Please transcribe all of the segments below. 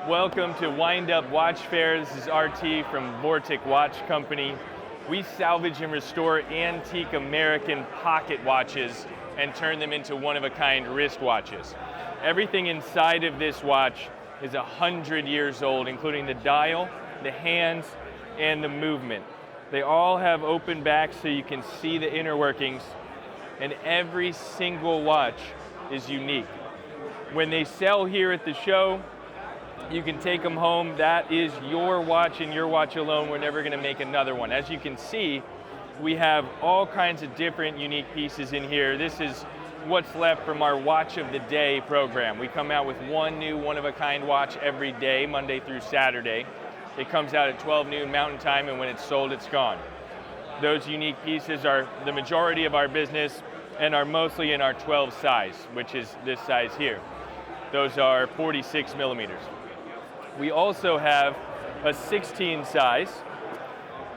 Welcome to WindUp Watch Fair. This is RT from Vortic Watch Company. We salvage and restore antique American pocket watches and turn them into one-of-a-kind wristwatches. Everything inside of this watch is 100 years old, including the dial, the hands, and the movement. They all have open backs so you can see the inner workings, and every single watch is unique. When they sell here at the show, you can take them home. That is your watch and your watch alone. We're never going to make another one. As you can see, we have all kinds of different unique pieces in here. This is what's left from our Watch of the Day program. We come out with one new one-of-a-kind watch every day, Monday through Saturday. It comes out at 12 noon Mountain Time, and when it's sold, it's gone. Those unique pieces are the majority of our business and are mostly in our 12 size, which is this size here. Those are 46 millimeters. We also have a 16 size,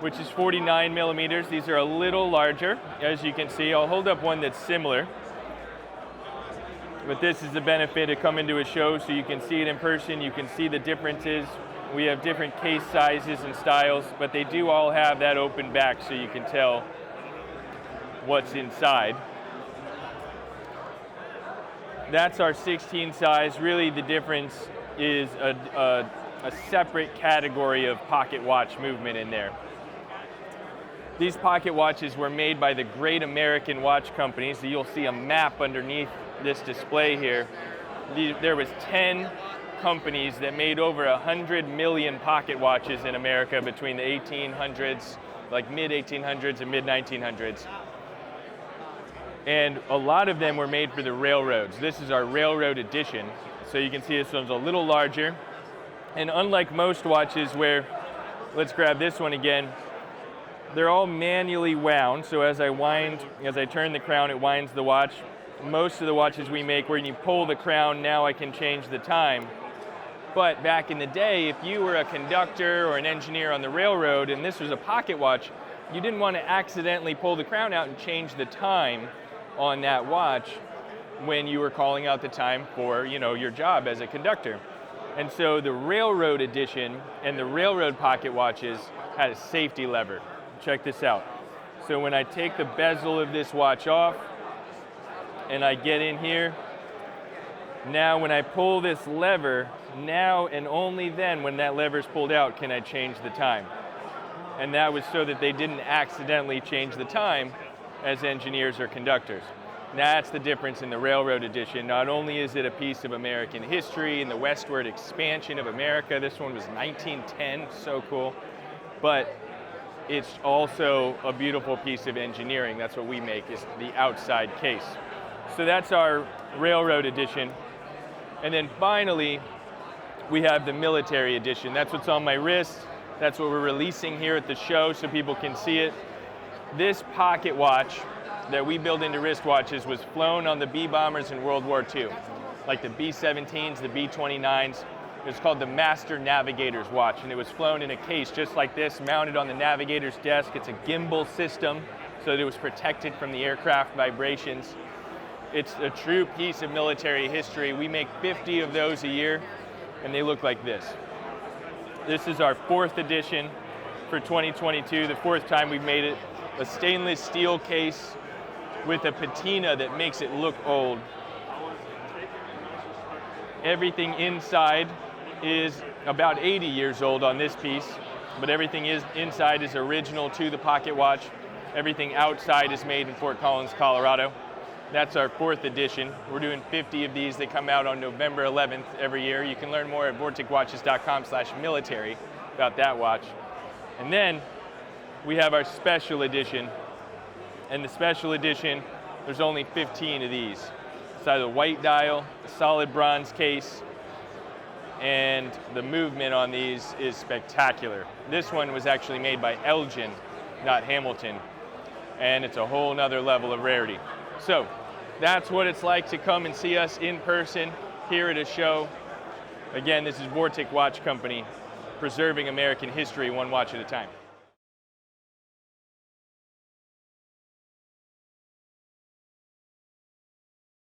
which is 49 millimeters. These are a little larger, as you can see. I'll hold up one that's similar. But this is the benefit of coming to a show so you can see it in person. You can see the differences. We have different case sizes and styles, but they do all have that open back so you can tell what's inside. That's our 16 size. Really, the difference is a separate category of pocket watch movement in there. These pocket watches were made by the great American watch companies. So you'll see a map underneath this display here. There was 10 companies that made over 100 million pocket watches in America between the 1800s, like mid-1800s and mid-1900s. And a lot of them were made for the railroads. This is our railroad edition. So you can see this one's a little larger. And unlike most watches where, let's grab this one again, they're all manually wound. So as I turn the crown, it winds the watch. Most of the watches we make, where you pull the crown, now I can change the time. But back in the day, if you were a conductor or an engineer on the railroad and this was a pocket watch, you didn't want to accidentally pull the crown out and change the time on that watch when you were calling out the time for, your job as a conductor. And so the railroad edition and the railroad pocket watches had a safety lever. Check this out. So when I take the bezel of this watch off and I get in here, now when I pull this lever, now and only then when that lever is pulled out can I change the time. And that was so that they didn't accidentally change the time as engineers or conductors. That's the difference in the railroad edition. Not only is it a piece of American history and the westward expansion of America, this one was 1910, so cool, but it's also a beautiful piece of engineering. That's what we make, is the outside case. So that's our railroad edition. And then finally, we have the military edition. That's what's on my wrist. That's what we're releasing here at the show so people can see it. This pocket watch that we build into wristwatches was flown on the B-bombers in World War II, like the B-17s, the B-29s. It's called the Master Navigator's Watch, and it was flown in a case just like this, mounted on the navigator's desk. It's a gimbal system, so that it was protected from the aircraft vibrations. It's a true piece of military history. We make 50 of those a year, and they look like this. This is our 4th edition for 2022, the 4th time we've made it. A stainless steel case with a patina that makes it look old. Everything inside is about 80 years old on this piece, but everything inside is original to the pocket watch. Everything outside is made in Fort Collins, Colorado. That's our 4th edition. We're doing 50 of these. They come out on November 11th every year. You can learn more at vorticwatches.com/military about that watch. And then we have our special edition. And the special edition, there's only 15 of these. It's either white dial, a solid bronze case, and the movement on these is spectacular. This one was actually made by Elgin, not Hamilton, and it's a whole nother level of rarity. So that's what it's like to come and see us in person here at a show. Again, this is Vortic Watch Company, preserving American history one watch at a time.